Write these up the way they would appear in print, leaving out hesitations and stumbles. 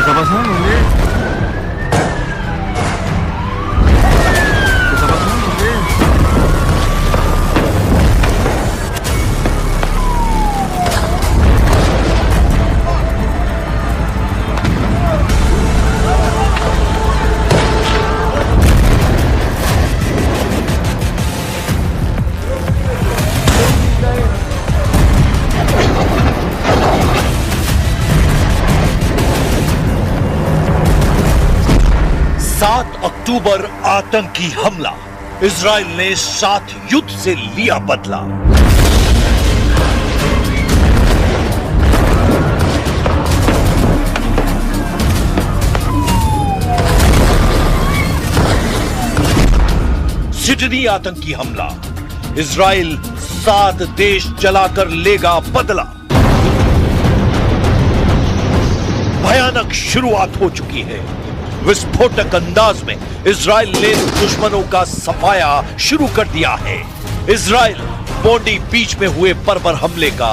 está pasando, qué? ¿Qué está pasando, qué? अक्टूबर आतंकी हमला, Israel ने 7 युद्ध से लिया बदला। सिडनी आतंकी हमला, इजराइल 7 देश जलाकर लेगा बदला। भयानक शुरुआत हो चुकी है। विस्फोटक अंदाज में इजराइल ने दुश्मनों का सफाया शुरू कर दिया है। इजराइल बॉन्डी बीच में हुए बर्बर हमले का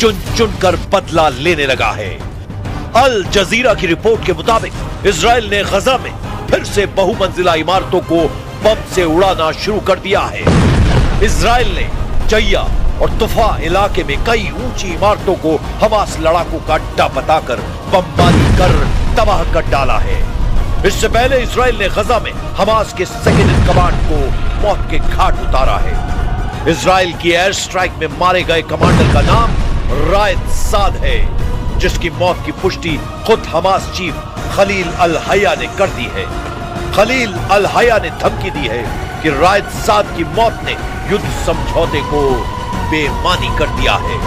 चुन चुनकर बदला लेने लगा है। अल जजीरा की रिपोर्ट के मुताबिक इजराइल ने गजा में फिर से बहुमंजिला इमारतों को बम से उड़ाना शुरू कर दिया है। इजराइल ने जैया और तुफा इलाके में कई ऊंची इमारतों को हमास लड़ाकों का अड्डा बताकर बमबारी कर तबाह कर डाला है। इससे पहले इजराइल ने गजा में हमास के सेकेंड इन कमांड को मौत के घाट उतारा है। इजराइल की एयर स्ट्राइक में मारे गए कमांडर का नाम रायद साद है, जिसकी मौत की पुष्टि खुद हमास चीफ खलील अल हया ने कर दी है। खलील अल हया ने धमकी दी है कि रायद साद की मौत ने युद्ध समझौते को बेमानी कर दिया है।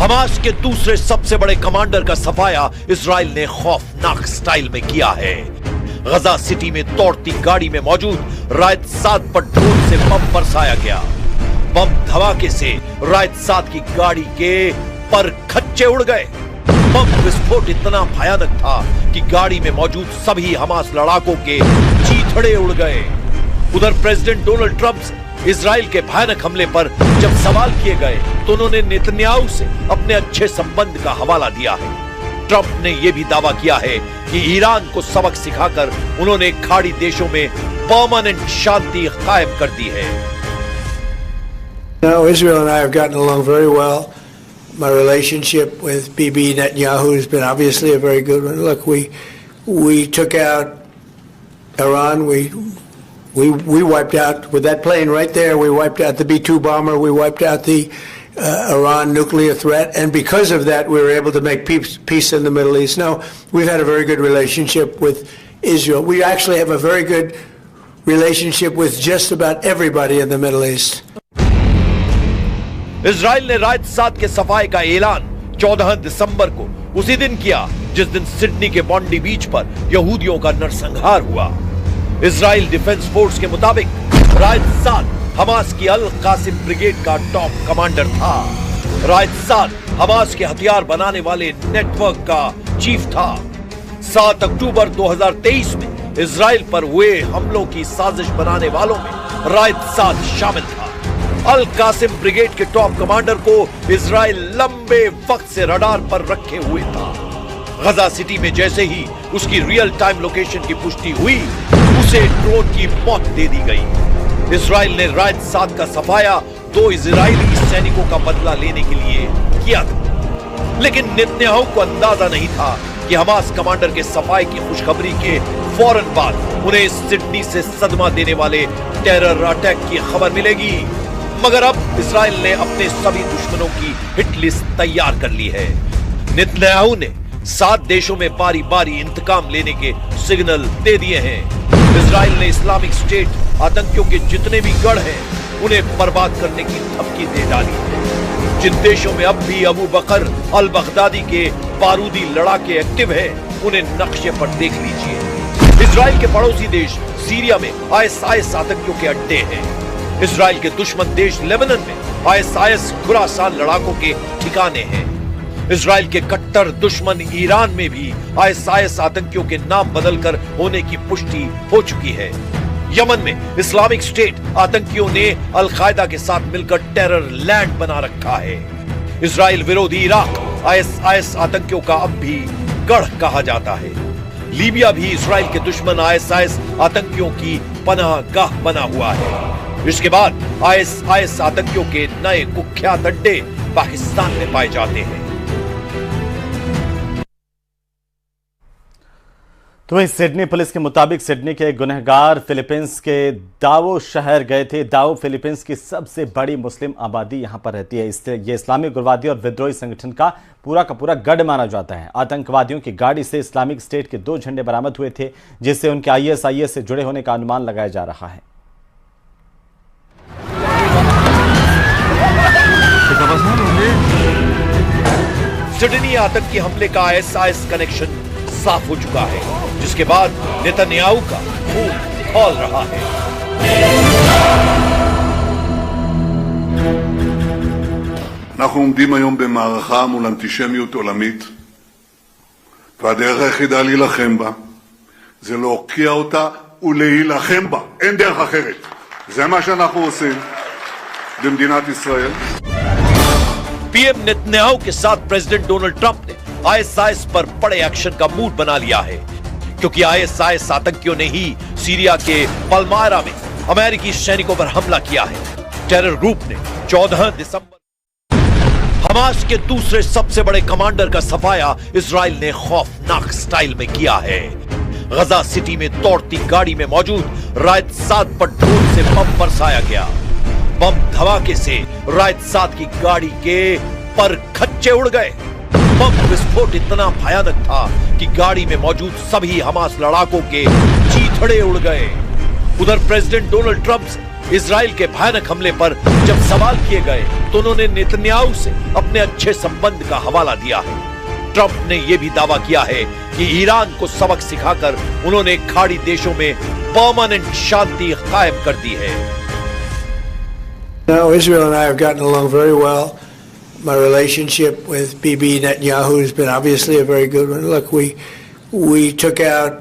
हमास के दूसरे सबसे बड़े कमांडर का सफाया इजराइल ने खौफनाक स्टाइल में किया है। गजा सिटी में दौड़ती गाड़ी में मौजूद रायद साद पर ड्रोन से बम बरसाया गया। बम धमाके से रायद साद की गाड़ी के पर खच्चे उड़ गए। बम विस्फोट इतना भयानक था कि गाड़ी में मौजूद सभी हमास लड़ाकों के चीथड़े उड़ गए। उधर प्रेसिडेंट डोनाल्ड ट्रंप से इजराइल के भयानक हमले पर जब सवाल किए गए तो उन्होंने नेतन्याहू से अपने अच्छे संबंध का हवाला दिया है। ट्रंप ने यह भी दावा किया है कि ईरान को सबक सिखाकर उन्होंने खाड़ी देशों में परमानेंट शांति कायम कर दी है। Now, Israel and I have gotten along very well. My relationship with Bibi Netanyahu has been obviously a very good one. Look, we took out Iran. We wiped out, with that plane right there, we wiped out the B-2 bomber, we wiped out the Iran nuclear threat, and because of that we were able to make peace in the Middle East. Now, we've had a very good relationship with Israel. We actually have a very good relationship with just about everybody in the Middle East. Israel ने रायद साद के सफाए का ऐलान 14 दिसंबर को उसी दिन किया जिस दिन सिडनी के बॉन्डी बीच पर यहूदियों का नरसंहार हुआ। इजराइल डिफेंस फोर्स के मुताबिक रायद साद हमास की अल कासिम ब्रिगेड का टॉप कमांडर था। रायद साद हमास के हथियार बनाने वाले नेटवर्क का चीफ था। 7 अक्टूबर 2023 में इजराइल पर हुए हमलों की साजिश बनाने वालों में रायद साद शामिल था। अल कासिम ब्रिगेड के टॉप कमांडर को इजराइल लंबे वक्त से रडार पर रखे हुए था। गजा सिटी में जैसे ही उसकी रियल टाइम लोकेशन की पुष्टि हुई, उसे ड्रोन की मौत दे दी गई। इजराइल ने रायद साद का सफाया 2 इजरायली सैनिकों का बदला लेने के लिए किया था, लेकिन नेतन्याहू को अंदाजा नहीं था कि हमास कमांडर के सफाए की खुशखबरी के फौरन बाद उन्हें सिडनी से सदमा देने वाले टेरर अटैक की खबर मिलेगी। मगर अब इजराइल ने अपने सभी दुश्मनों की हिट लिस्ट तैयार कर ली है। नेतन्याहू ने 7 देशों में बारी बारी इंतकाम लेने के सिग्नल दे दिए हैं। इजराइल ने इस्लामिक स्टेट आतंकियों के जितने भी गढ़ हैं उन्हें बर्बाद करने की धमकी दे डाली है। जिन देशों में अब भी अबू बकर अल बगदादी के बारूदी लड़ाके एक्टिव हैं, उन्हें नक्शे पर देख लीजिए। इजराइल के पड़ोसी देश सीरिया में आईएसआईएस आतंकियों के अड्डे हैं। इजराइल के दुश्मन देश लेबनान में आईएसआईएस खुरासान लड़ाकों के ठिकाने हैं। इजराइल के कट्टर दुश्मन ईरान में भी आईएसआईएस आतंकियों के नाम बदलकर होने की पुष्टि हो चुकी है। यमन में इस्लामिक स्टेट आतंकियों ने अल कायदा के साथ मिलकर टेरर लैंड बना रखा है। इजराइल विरोधी इराक आईएसआईएस आतंकियों का अब भी गढ़ कहा जाता है। लीबिया भी इजराइल के दुश्मन आईएसआईएस आतंकियों की पनाहगाह बना हुआ है। इसके बाद आईएसआईएस आतंकियों के नए कुख्यात अड्डे पाकिस्तान में पाए जाते हैं। तो वहीं सिडनी पुलिस के मुताबिक सिडनी के गुनहगार फिलीपींस के दावो शहर गए थे। दावो फिलीपींस की सबसे बड़ी मुस्लिम आबादी यहां पर रहती है, इसलिए ये इस्लामिक उग्रवादी और विद्रोही संगठन का पूरा गढ़ माना जाता है। आतंकवादियों की गाड़ी से इस्लामिक स्टेट के 2 झंडे बरामद हुए थे, जिससे उनके आईएसआईएस से जुड़े होने का अनुमान लगाया जा रहा है। सिडनी आतंकी हमले का आईएसआईएस कनेक्शन साफ हो चुका है, जिसके बाद नेतन्याहू का खून खौल रहा है। אנחנו עומדים היום במערכה מול אנטישמיות עולמית, והדרך היחידה להילחם בה זה להוקיע אותה ולהילחם בה. אין דרך אחרת. זה מה שאנחנו עושים במדינת ישראל. पीएम नेतन्याहू के साथ प्रेसिडेंट डोनाल्ड ट्रंप ने आईएसआईएस पर बड़े एक्शन का मूड बना लिया है, क्योंकि आईएसआईएस आतंकियों ने ही सीरिया के पलमायरा में अमेरिकी सैनिकों पर हमला किया है। टेरर ग्रुप ने 14 दिसंबर हमास के दूसरे सबसे बड़े कमांडर का सफाया इजराइल ने खौफनाक स्टाइल में किया है। गजा सिटी में दौड़ती गाड़ी में मौजूद रायत साद पर ड्रोन से बम बरसाया गया। बम धमाके से रायत साद की गाड़ी के पर खच्चे उड़ गए। बम विस्फोट इतना भयानक था कि गाड़ी में मौजूद सभी हमास लड़ाकों के चीथड़े उड़ गए। उधर प्रेसिडेंट डोनाल्ड ट्रंप से इजराइल के भयानक हमले पर जब सवाल किए गए तो उन्होंने नेतन्याहू से अपने अच्छे संबंध का हवाला दिया है। ट्रंप ने यह भी दावा किया है कि ईरान को सबक सिखाकर उन्होंने खाड़ी देशों में परमानेंट शांति कायम कर दी है। Now, Israel and I have gotten along very well. My relationship with Bibi Netanyahu has been obviously a very good one. Look, we took out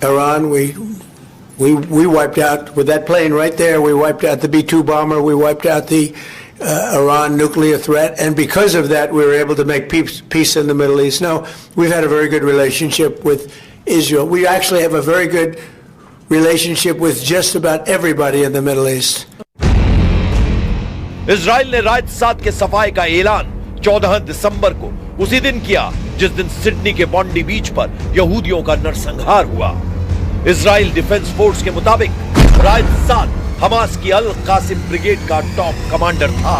Iran. We wiped out with that plane right there. We wiped out the B-2 bomber. We wiped out the Iran nuclear threat, and because of that, we were able to make peace in the Middle East. Now, we've had a very good relationship with Israel. We actually have a very good relationship with just about everybody in the Middle East. Israel ने रायत साद के सफाई का ऐलान 14 दिसंबर को उसी दिन किया जिस दिन सिडनी के बॉन्डी बीच पर यहूदियों का नरसंहार हुआ। इजराइल डिफेंस फोर्स के मुताबिक रायत साद हमास की अल कासिम ब्रिगेड का टॉप कमांडर था।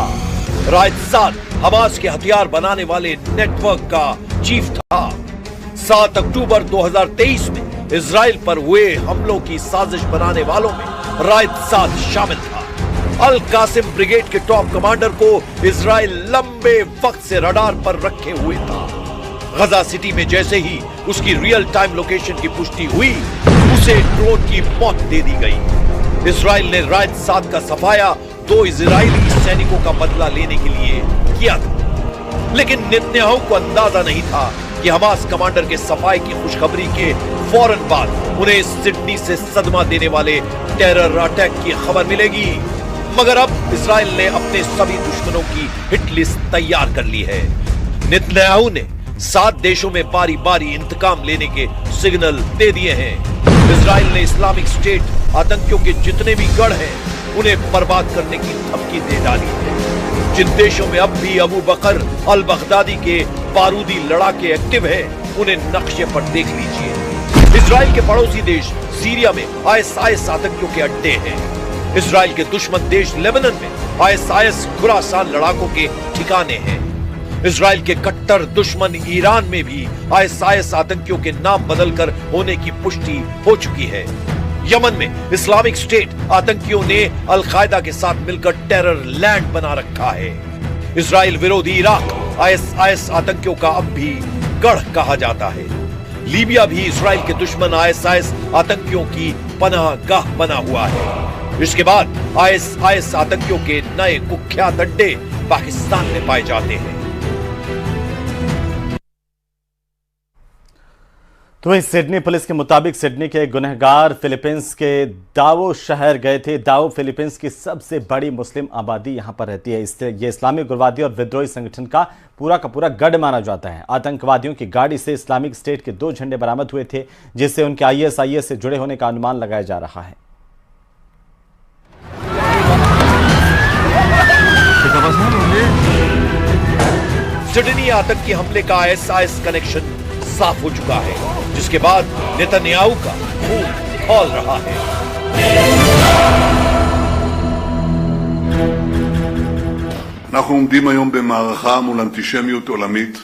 रायत साद हमास के हथियार बनाने वाले नेटवर्क का चीफ था। 7 अक्टूबर 2023 में इजराइल पर हुए हमलों की साजिश बनाने वालों में रायत साद शामिल था। अल कासिम ब्रिगेड के टॉप कमांडर को इजराइल लंबे वक्त से रडार पर रखे हुए था। गजा सिटी में जैसे ही उसकी रियल टाइम लोकेशन की पुष्टि हुई, उसे ड्रोन की मौत दे दी गई। इजराइल ने रायत साद का सफाया 2 इजरायली सैनिकों का बदला लेने के लिए किया था, लेकिन नेतन्याहू को अंदाजा नहीं था कि हमास कमांडर के सफाई की खुशखबरी के फौरन बाद उन्हें सिडनी से सदमा देने वाले टेरर अटैक की खबर मिलेगी। मगर अब इजराइल ने अपने सभी दुश्मनों की हिट लिस्ट तैयार कर ली है। नेतन्याहू ने 7 देशों में बारी बारी इंतकाम लेने के सिग्नल दे दिए हैं। इजराइल ने इस्लामिक स्टेट आतंकियों के जितने भी गढ़ हैं, उन्हें बर्बाद करने की धमकी दे डाली है। जिन देशों में अब भी अबू बकर अल बगदादी के बारूदी लड़ाके एक्टिव हैं, उन्हें नक्शे पर देख लीजिए। इजराइल के पड़ोसी देश सीरिया में आईएसआईएस आतंकियों के अड्डे हैं। इजराइल के दुश्मन देश लेबनान में आईएसआईएस खुरासान लड़ाकों के ठिकाने हैं। इजराइल के कट्टर दुश्मन ईरान में भी आईएसआईएस आतंकियों के नाम बदलकर होने की पुष्टि हो चुकी है। यमन में इस्लामिक स्टेट आतंकियों ने अल कायदा के साथ मिलकर टेरर लैंड बना रखा है। इजराइल विरोधी इराक आईएसआईएस आतंकियों का अब भी गढ़ कहा जाता है। लीबिया भी इजराइल के दुश्मन आईएसआईएस आतंकियों की पनाहगाह बना हुआ है। इसके बाद आईएसआईएस आतंकियों के नए कुख्यात अड्डे पाकिस्तान में पाए जाते हैं। तो वहीं सिडनी पुलिस के मुताबिक सिडनी के गुनहगार फिलीपींस के दावो शहर गए थे। दावो फिलीपींस की सबसे बड़ी मुस्लिम आबादी यहां पर रहती है, इसलिए ये इस्लामिक उग्रवादी और विद्रोही संगठन का पूरा गढ़ माना जाता है। आतंकवादियों की गाड़ी से इस्लामिक स्टेट के 2 झंडे बरामद हुए थे, जिससे उनके आईएसआईएस से जुड़े होने का अनुमान लगाया जा रहा है। सिडनी आतंकी हमले का आईएसआईएस कनेक्शन साफ हो चुका है, जिसके बाद नेतन्याहू का खून खौल रहा है। אנחנו עומדים היום במערכה מול אנטישמיות עולמית,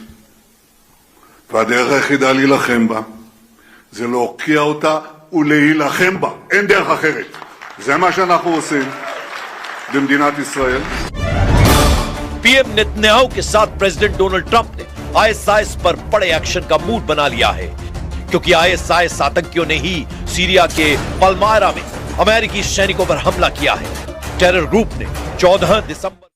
והדרך היחידה להילחם בה זה להוקיע אותה ולהילחם בה. אין דרך אחרת. זה מה שאנחנו עושים במדינת ישראל. पीएम नेतन्याहू के साथ प्रेसिडेंट डोनाल्ड ट्रंप ने आईएसआईएस पर बड़े एक्शन का मूड बना लिया है, क्योंकि आईएसआईएस आतंकियों ने ही सीरिया के पलमायरा में अमेरिकी सैनिकों पर हमला किया है। टेरर ग्रुप ने 14 दिसंबर